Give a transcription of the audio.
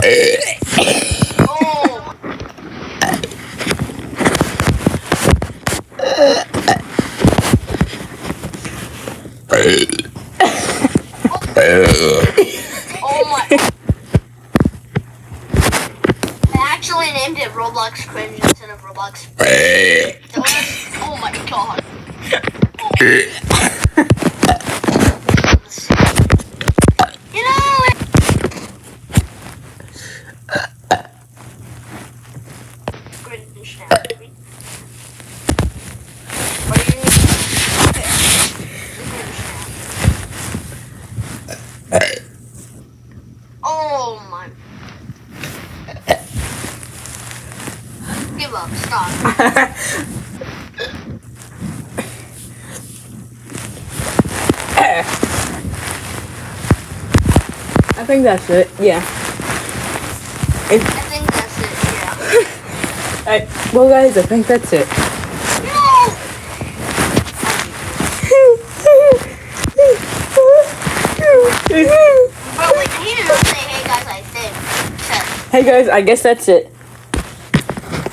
Oh. Oh my. I actually named it Roblox Cringe instead of Roblox. Oh my god. You know it. Cringe now. What do you mean? Oh my. Give up. Stop. I think that's it. Yeah. I think that's it. Yeah. Alright. Well, guys, I think that's it. No. Bro, wait, I need to say, hey guys, I think. Hey guys, I guess that's it.